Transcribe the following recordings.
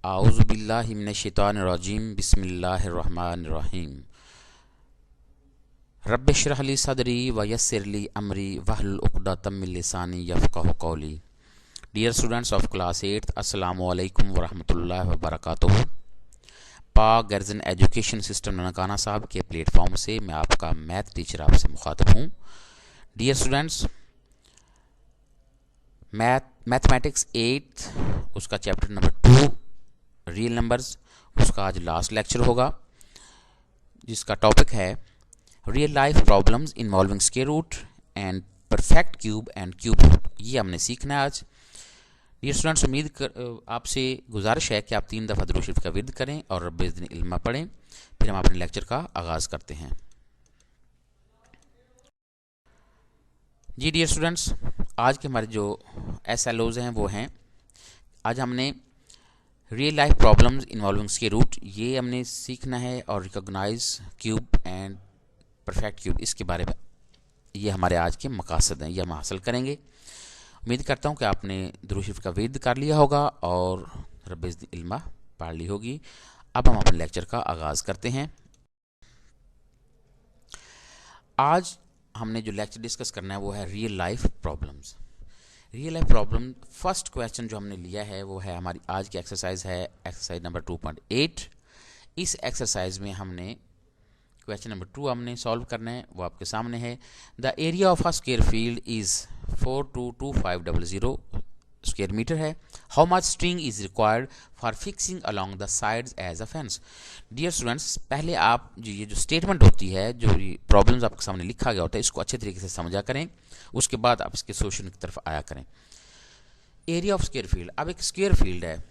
आऊज़ु बिल्लाहि मिनश्शैतानिर रजीम बिस्मिल्लाहिर्रहमानिर्रहीम रब्बि इश्रह ली सदरी व यस्सिर ली अमरी वहलुल उक़दतम मिन लिसानी यफ़क़हू क़ौली। Dear students of class 8th, अस्सलामु अलैकुम व रहमतुल्लाहि व बरकातुहू। पाक गर्जन एजुकेशन सिस्टम ननकाना साहब के प्लेटफॉर्म से मैं आपका मैथ टीचर आपसे मुखातब हूँ। डियर स्टूडेंट्स, मैथमेटिक्स 8th उसका चैप्टर नंबर 2 रियल नंबर्स, उसका आज लास्ट लेक्चर होगा, जिसका टॉपिक है real life problems involving square root and perfect cube and cube root. ये हमने सीखना है आज। डियर स्टूडेंट्स, आपसे गुजारिश है कि आप 3 दफ़ा दुरूद शरीफ का विर्द करें और रब्बे ज़िदनी इल्मा पढ़ें। फिर हम अपने लेक्चर का आगाज़ करते हैं। जी डियर स्टूडेंट्स, आज के हमारे जो SLOs हैं वो हैं, आज हमने real life problems involving square root ये हमने सीखना है, और recognise cube and perfect cube, इसके बारे में ये हमारे आज के मकासद हैं, ये हम हासिल करेंगे। उम्मीद करता हूँ कि आपने दुरूद शरीफ का विर्द कर लिया होगा और रब्बे ज़िदनी इल्मा पढ़ ली होगी। अब हम अपने लेक्चर का आगाज़ करते हैं। आज हमने जो लेक्चर डिस्कस करना है वो है real life problems. Real life problem first question जो हमने लिया है वो है हमारी आज की एक्सरसाइज है एक्सरसाइज नंबर 2.8। इस एक्सरसाइज में हमने क्वेश्चन नंबर 2 हमने सॉल्व करना है, वो आपके सामने है। The area of a square field is 422500 square metre है। How much string is required for fixing along the sides as a fence. Dear students, पहले आप ये जो स्टेटमेंट होती है, जो प्रॉब्लम्स आपके सामने लिखा गया होता है, इसको अच्छे तरीके से समझा करें, उसके बाद आप इसके सोल्यूशन की तरफ आया करें। एरिया ऑफ स्क्वायर फील्ड, अब एक स्क्वायर फील्ड है,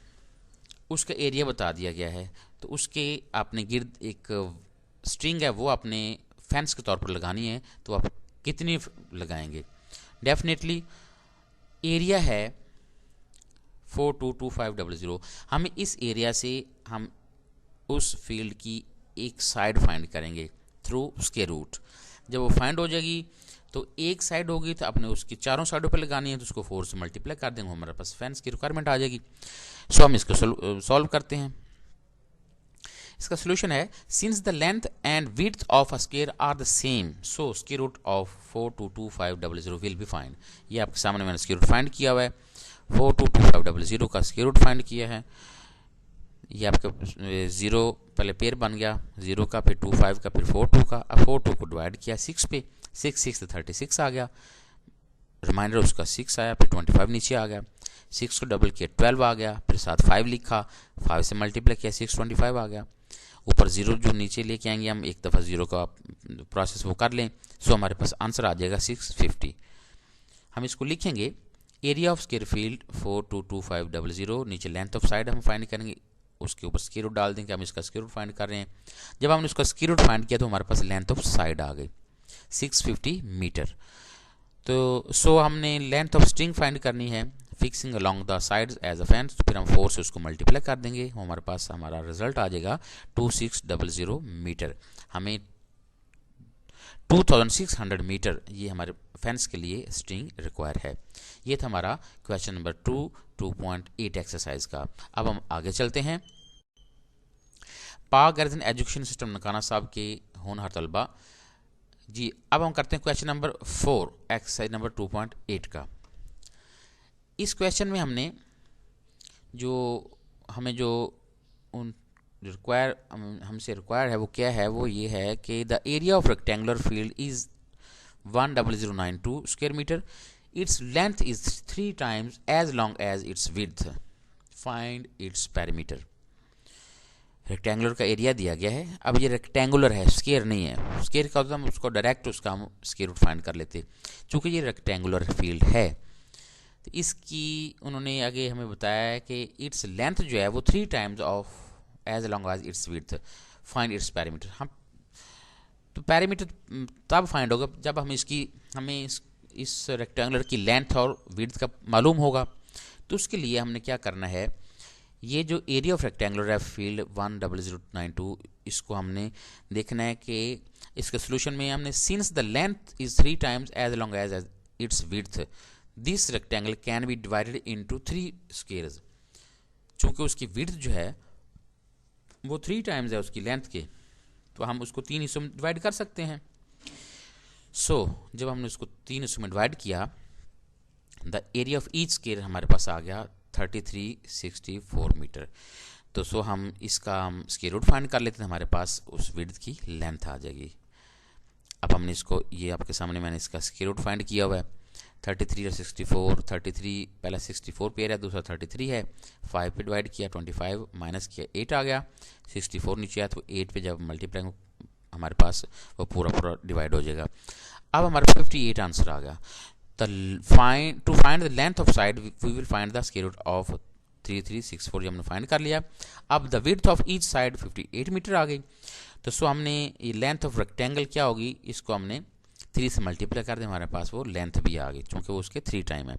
उसका एरिया बता दिया गया है, तो उसके आपने गिर्द एक स्ट्रिंग है वो आपने फेंस के तौर पर लगानी है, तो आप कितनी लगाएंगे। डेफिनेटली एरिया है 422500। हमें इस एरिया से हम उस फील्ड की एक साइड फाइंड करेंगे थ्रू स्क्वायर रूट। जब वो फाइंड हो जाएगी तो एक साइड होगी, तो अपने उसकी चारों साइडों पर लगानी है, तो उसको 4 से मल्टीप्लाई कर देंगे, हमारे पास फेंस की रिक्वायरमेंट आ जाएगी। सो हम इसको सॉल्व करते हैं। इसका सोल्यूशन है, since the length and width of a square are the same, so square root of 422500 will be find. ये आपके सामने मैंने स्क्वायर रूट फाइंड किया हुआ है, 422500 का स्क्वायर रूट फाइंड किया है। ये आपका 0 पहले पेयर बन गया 0 का, फिर 25 का, फिर 42 का। अब 42 को डिवाइड किया 6 पे, 6 36 आ गया, रिमाइंडर उसका 6 आया, फिर 25 नीचे आ गया, 6 को डबल किया 12 आ गया, फिर साथ 5 लिखा, 5 से मल्टीप्लाई किया 625 आ गया। ऊपर 0 जो नीचे लेके आएंगे हम, एक दफ़ा 0 का प्रोसेस वो कर लें, सो हमारे पास आंसर आ जाएगा 650। हम इसको लिखेंगे, एरिया ऑफ स्क्वायर फील्ड 422500, नीचे लेंथ ऑफ साइड हम फाइंड करेंगे, उसके ऊपर स्क्वायर रूट डाल देंगे। हम इसका स्क्वायर रूट फाइंड कर रहे हैं। जब हमने उसका स्क्वायर रूट फाइंड किया तो हमारे पास लेंथ ऑफ साइड आ गई 650 मीटर। तो सो हमने लेंथ ऑफ स्ट्रिंग फाइंड करनी है fixing along the sides as a fence, तो फिर हम 4 से उसको मल्टीप्लाई कर देंगे, हमारे पास हमारा रिजल्ट आ जाएगा 2600 मीटर। हमें 2600 मीटर ये हमारे फेंस के लिए स्ट्रिंग रिक्वायर है। ये था हमारा क्वेश्चन नंबर 2.8 एक्सरसाइज का। अब हम आगे चलते हैं। पाक गर्जन एजुकेशन सिस्टम ननकाना साहब के होनहार तलबा जी, अब हम करते हैं क्वेश्चन नंबर 4 एक्सरसाइज नंबर 2.8 का। इस क्वेश्चन में हमने हमें जो हमसे रिक्वायर है वो क्या है, वो ये है कि the area of rectangular field is 10092 square metre, its length is 3 times as long as its width, find its perimeter. Rectangular का एरिया दिया गया है। अब ये रेक्टेंगुलर है, स्क्वायर नहीं है। स्क्वायर का होता है हम उसको डायरेक्ट उसका हम स्क्वायर रूट फाइंड कर लेते, चूँकि ये रेक्टेंगुलर फील्ड है। तो इसकी उन्होंने आगे हमें बताया है कि इट्स लेंथ जो है वो 3 times of as long as its width, find its perimeter. हम तो पेरीमीटर तब फाइंड होगा जब हमें इस रेक्टेंगुलर की लेंथ और विड्थ का मालूम होगा। तो उसके लिए हमने क्या करना है, ये जो एरिया ऑफ रेक्टेंगुलर है फील्ड 10092, इसको हमने देखना है कि इसके सोल्यूशन में हमने since the length is 3 times as long as its width, this rectangle can be divided into 3 squares. चूंकि चूँकि उसकी विड्थ जो है वो 3 टाइम्स है उसकी लेंथ के, तो हम उसको 3 हिस्सों में डिवाइड कर सकते हैं। जब हमने उसको 3 हिस्सों में डिवाइड किया, the area of each square हमारे पास आ गया 3364 मीटर। तो हम इसका हम स्क्वायर रूट फाइंड कर लेते हैं, हमारे पास उस विड्थ की लेंथ आ जाएगी। अब हमने इसको, ये आपके सामने मैंने इसका स्क्वायर रूट फाइंड किया हुआ है। 33 और 64, 33 पहला 64 पेयर है, दूसरा 33 है, 5 पे डिवाइड किया, 25 माइनस किया, 8 आ गया। 64 नीचे आया तो 8 पे जब मल्टीप्लाई हमारे पास वो पूरा डिवाइड हो जाएगा। अब हमारे 58 आंसर आ गया। To find the length of side we will find the square root of 3364, हमने फाइंड कर लिया। अब the width of each side 58 metre आ गई। तो हमने ये लेंथ ऑफ रेक्टेंगल क्या होगी, इसको हमने 3 से मल्टीप्लाई कर दें, हमारे पास वो लेंथ भी आ गई, क्योंकि वो उसके 3 टाइम है।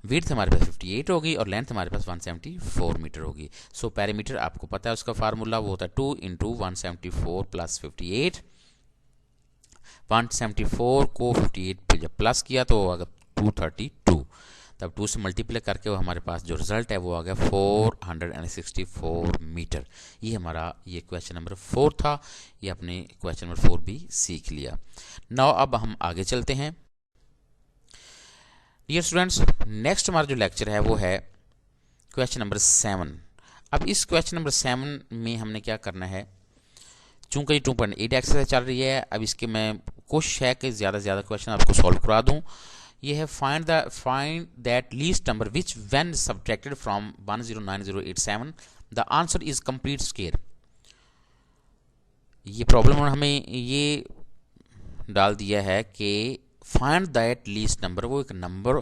विड्थ हमारे पास 58 होगी और लेंथ हमारे पास 174 मीटर होगी। पेरीमीटर आपको पता है उसका फार्मूला, वो होता है 2 × 174 + 58। 174 को 58 पे जब प्लस किया तो अगर 232, तब 2 से मल्टीप्लाई करके वो हमारे पास जो रिजल्ट है वो आ गया 464 मीटर। ये हमारा ये क्वेश्चन नंबर 4 था। ये अपने क्वेश्चन नंबर 4 भी सीख लिया। नाउ अब हम आगे चलते हैं। डियर स्टूडेंट्स, नेक्स्ट हमारा जो लेक्चर है वो है क्वेश्चन नंबर 7। अब इस क्वेश्चन नंबर 7 में हमने क्या करना है, चूंकि 2.8 एक्सरसाइज चल रही है, अब इसके मैं कोशिश है कि ज़्यादा से ज़्यादा क्वेश्चन आपको सॉल्व करा दूं। ये है find that least number which when subtracted from 109087 the answer is complete square. ये प्रॉब्लम हमें ये डाल दिया है कि फाइंड दैट लीस्ट नंबर, वो एक नंबर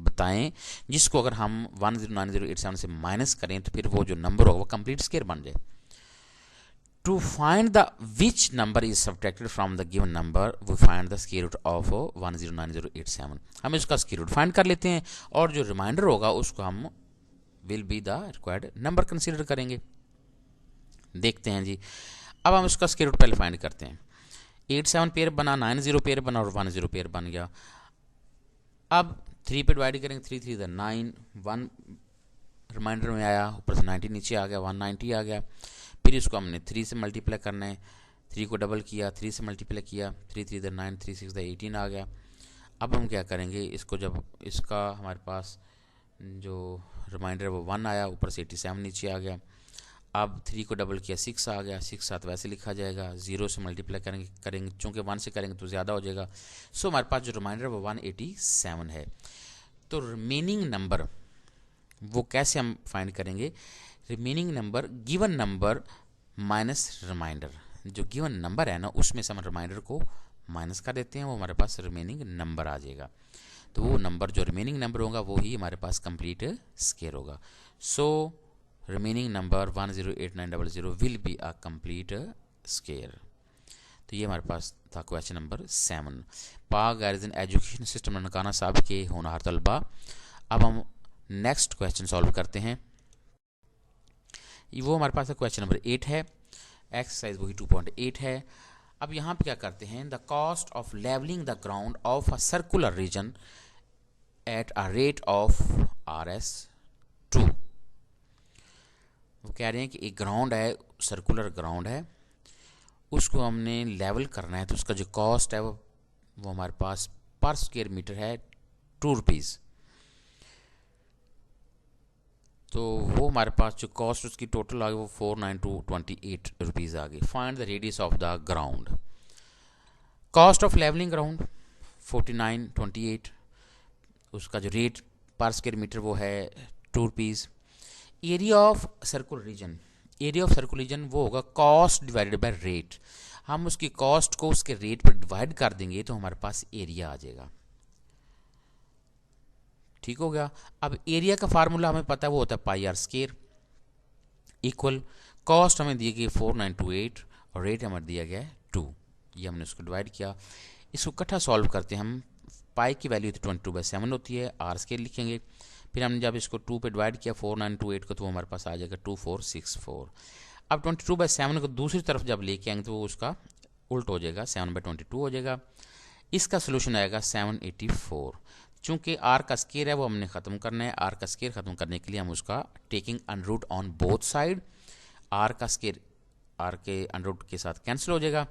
बताएं जिसको अगर हम 109087 से माइनस करें तो फिर वो जो नंबर होगा वो कंप्लीट स्क्वायर बन जाए। To find the which number is subtracted from the given number, we find the square root of 109087। हम इसका स्क्वायर रूट फाइंड कर लेते हैं और जो रिमाइंडर होगा उसको हम will be the required number consider करेंगे। देखते हैं जी। अब हम इसका स्क्वायर रूट पहले फाइंड करते हैं। 87 पेयर बना, 90 पेयर बना और 10 पेयर बन गया। अब 3 पे डिवाइड करेंगे, 3 3 द 9, 1 रिमाइंडर में आया, ऊपर से 90 नीचे आ गया, 190 आ गया। फिर इसको हमने 3 से मल्टीप्लाई करना है, 3 को डबल किया, 3 से मल्टीप्लाई किया, 3 3 द 9, 3 6 द 18 आ गया। अब हम क्या करेंगे, इसको जब इसका हमारे पास जो रिमाइंडर वो 1 आया, ऊपर से 87 नीचे आ गया। अब 3 को डबल किया, 6 आ गया, 6 साथ वैसे लिखा जाएगा, 0 से मल्टीप्लाई करेंगे चूँकि 1 से करेंगे तो ज़्यादा हो जाएगा। हमारे पास जो रिमाइंडर वो 187 है। तो रिमेनिंग नंबर वो कैसे हम फाइंड करेंगे, remaining number given number minus remainder, जो गिवन नंबर है ना उसमें से हम रिमाइंडर को माइनस कर देते हैं, वो हमारे पास रिमेनिंग नंबर आ जाएगा। तो वो नंबर जो रिमेनिंग नंबर होगा वो ही हमारे पास कंप्लीट स्क्वायर होगा। Remaining number 108900 will be a complete square. तो ये हमारे पास था क्वेश्चन नंबर 7। पाक गार्जियन एजुकेशन सिस्टम ननकाना साहब के होनहार तलबा। अब हम नेक्स्ट क्वेश्चन सॉल्व करते हैं। वो हमारे पास क्वेश्चन नंबर 8 है, एक्सरसाइज वही 2.8 है। अब यहाँ पे क्या करते हैं, the cost of levelling the ground of a circular region at a rate of RS2। वो कह रहे हैं कि एक ग्राउंड है, सर्कुलर ग्राउंड है, उसको हमने लेवल करना है, तो उसका जो कॉस्ट है वो हमारे पास पर स्क्वायर मीटर है 2 रुपीज़। तो वो हमारे पास जो कॉस्ट उसकी टोटल आ गई वो 49228 रुपीज़ आ गई। Find the radius of the ground. Cost of levelling ground 4928, उसका जो रेट पर स्क्वायर मीटर वो है 2 rupees. Area of circular region, area of circular region वो होगा कॉस्ट डिवाइडेड बाय रेट। हम उसकी कॉस्ट को उसके रेट पर डिवाइड कर देंगे तो हमारे पास एरिया आ जाएगा। ठीक हो गया। अब एरिया का फार्मूला हमें पता है, वो होता है πr² इक्वल कॉस्ट हमें दी गई 4928 और रेट हमें दिया गया है 2। ये हमने उसको डिवाइड किया। इसको इकट्ठा सॉल्व करते हैं हम। पाई की वैल्यू 22/7 होती है, r² लिखेंगे। फिर हमने जब इसको 2 पे डिवाइड किया 4928 को, तो हमारे पास आ जाएगा 2464। अब 22/7 को दूसरी तरफ जब लेके आएंगे तो वो उसका उल्ट हो जाएगा, 7/22 हो जाएगा। इसका सोल्यूशन आएगा 784। चूंकि आर का स्केयर है वो हमने ख़त्म करना है। आर का स्केयर ख़त्म करने के लिए हम उसका taking under root on both side, R का स्केयर आर के अंडर रूट के साथ कैंसिल हो जाएगा,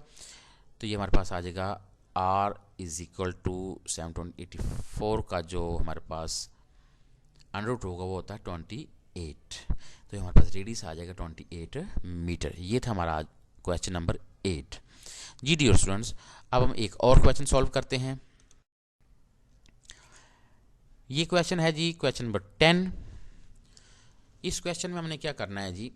तो ये हमारे पास आ जाएगा आर इज इक्वल टू 784 का जो हमारे पास अंडर रूट होगा वो होता है 28, तो हमारे पास रेडियस आ जाएगा 28 मीटर। ये था हमारा क्वेश्चन नंबर 8। जी डियर स्टूडेंट्स, अब हम एक और क्वेश्चन सॉल्व करते हैं। ये क्वेश्चन है जी क्वेश्चन नंबर 10। इस क्वेश्चन में हमने क्या करना है जी,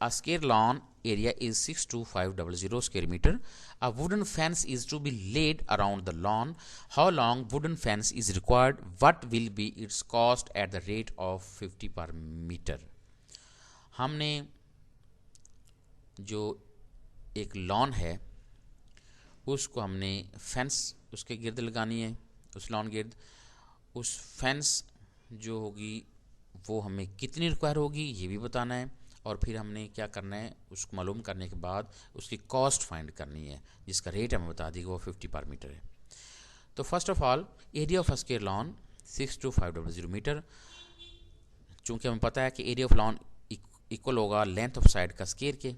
a square lawn area is 62500 square meter. A wooden fence is to be laid around the lawn. How long wooden fence is required? What will be its cost at the rate of 50 per meter? हमने जो एक lawn है उसको हमने fence उसके गिर्द लगानी है, उस लॉन गिर्द। उस फेंस जो होगी वो हमें कितनी रिक्वायर होगी ये भी बताना है, और फिर हमने क्या करना है उसको मालूम करने के बाद उसकी कॉस्ट फाइंड करनी है जिसका रेट हमें बता देगा वो 50 पर मीटर है। तो first of all area of square lawn 62500 metre. चूँकि हमें पता है कि एरिया ऑफ लॉन इक्वल होगा लेंथ ऑफ साइड का स्क्वायर के,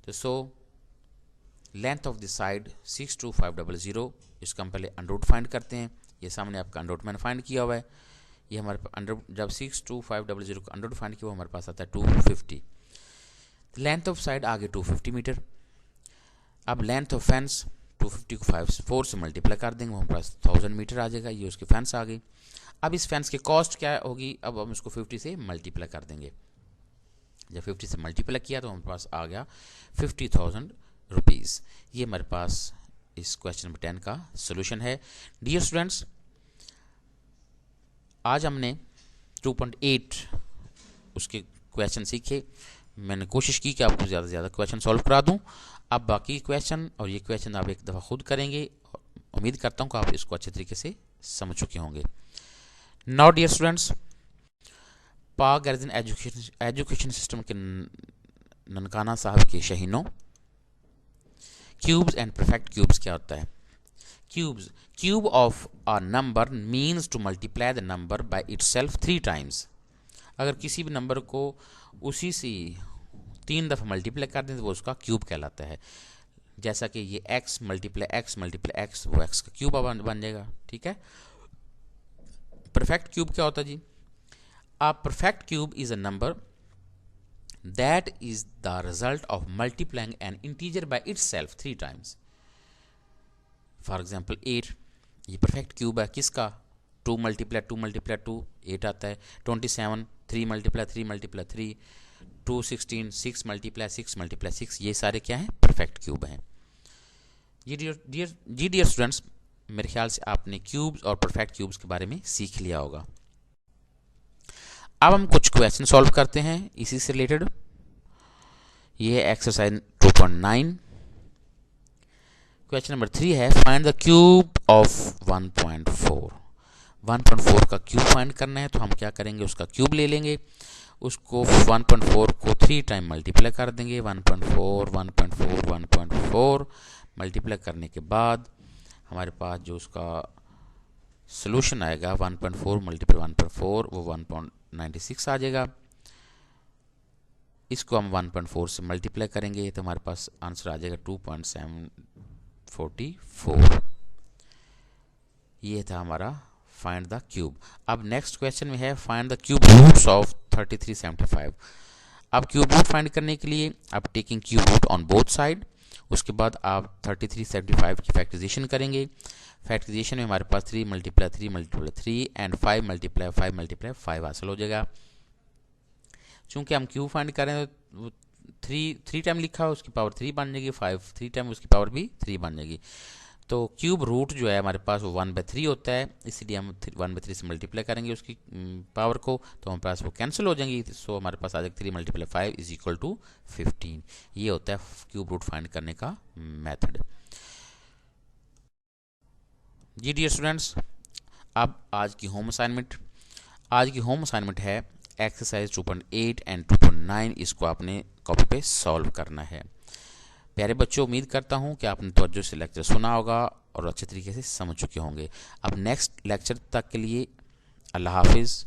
तो so length of the side 62500, इसका हम पहले अंडर रूट फाइंड करते हैं। ये सामने आपका अंडर रूट मैंने फाइंड किया हुआ है। ये हमारे अंडर जब 62500 का अंडर रूट फाइंड किया वो हमारे पास आता है 250। लेंथ ऑफ साइड आगे 250 मीटर। अब लेंथ ऑफ फेंस 250 को 4 से मल्टीप्लाई कर देंगे, वो हमारे पास 1000 मीटर आ जाएगा। ये उसकी फेंस आ गई। अब इस फेंस की कॉस्ट क्या होगी, अब हम इसको 50 से मल्टीप्लाई कर देंगे। जब 50 से मल्टीप्लाई किया तो हमारे पास आ गया 50,000 रुपीज़। ये हमारे पास इस क्वेश्चन नंबर 10 का सोल्यूशन है। डियर स्टूडेंट्स, आज हमने 2.8 उसके क्वेश्चन सीखे। मैंने कोशिश की कि आपको ज़्यादा से ज़्यादा क्वेश्चन सॉल्व करा दूं। अब बाकी क्वेश्चन और ये क्वेश्चन आप एक दफ़ा खुद करेंगे। उम्मीद करता हूं कि आप इसको अच्छे तरीके से समझ चुके होंगे। नाउ डियर स्टूडेंट्स, पाक गार्जियन एजुकेशन सिस्टम के ननकाना साहब के शहीनों, क्यूब्स एंड परफेक्ट क्यूब्स क्या होता है? Cubes, cube of a number means to multiply the number by itself 3 times. अगर किसी भी नंबर को उसी से 3 दफ़ा मल्टीप्लाई कर दें तो वो उसका क्यूब कहलाता है। जैसा कि ये x multiply x multiply x, वो x का क्यूब बन जाएगा। ठीक है। परफेक्ट क्यूब क्या होता है जी? A perfect cube is a number that is the result of multiplying an integer by itself 3 times. For example 8, ये परफेक्ट क्यूब है किसका? 2 मल्टीप्लाई 2 मल्टीप्लाई 2 8 आता है। 27 3 मल्टीप्लाई 3 मल्टीप्लाई 3 216 6 मल्टीप्लाई 6 मल्टीप्लाई 6, ये सारे क्या हैं? परफेक्ट क्यूब हैं। जी डियर स्टूडेंट्स, मेरे ख्याल से आपने क्यूब्स और परफेक्ट क्यूब्स के बारे में सीख लिया होगा। अब हम कुछ क्वेश्चन सॉल्व करते हैं इसी से रिलेटेड। ये है एक्सरसाइज 2.9। क्वेश्चन नंबर 3 है फाइंड द क्यूब ऑफ 1.4। 1.4 का क्यूब फाइंड करना है, तो हम क्या करेंगे, उसका क्यूब ले लेंगे, उसको 1.4 को 3 टाइम मल्टीप्लाई कर देंगे। 1.4 1.4 1.4 मल्टीप्लाई करने के बाद हमारे पास जो उसका सोल्यूशन आएगा 1.4 मल्टीप्लाई 1.4 वो 1.96 आ जाएगा। इसको हम 1.4 से मल्टीप्लाई करेंगे तो हमारे पास आंसर आ जाएगा 2.744। ये था हमारा फाइंड द क्यूब। अब नेक्स्ट क्वेश्चन में है find the cube roots of 3375। अब क्यूब रूट फाइंड करने के लिए आप taking cube root on both side, उसके बाद आप 3375 की फैक्टराइजेशन करेंगे। फैक्टराइजेशन में हमारे पास 3 multiply 3 multiply 3 and 5 multiply 5 multiply 5 हासिल हो जाएगा। चूंकि हम क्यूब फाइंड कर रहे हैं तो 3 टाइम लिखा है, उसकी पावर 3 बन जाएगी, 5 3 टाइम उसकी पावर भी 3 बन जाएगी। तो क्यूब रूट जो है हमारे पास वो 1/3 होता है, इसलिए हम 1/3 से मल्टीप्लाई करेंगे उसकी पावर को, तो हमारे पास वो कैंसिल हो जाएंगी। सो हमारे पास आ जाएगा 3 मल्टीप्लाई 5 इज इक्वल टू 15। ये होता है क्यूब रूट फाइंड करने का मेथड। जी डियर स्टूडेंट्स, अब आज की होम असाइनमेंट है एक्सरसाइज 2.8 एंड 2.9। इसको आपने कॉपी पे सॉल्व करना है। प्यारे बच्चों, उम्मीद करता हूं कि आपने तवज्जो से लेक्चर सुना होगा और अच्छे तरीके से समझ चुके होंगे। अब नेक्स्ट लेक्चर तक के लिए अल्लाह हाफिज़।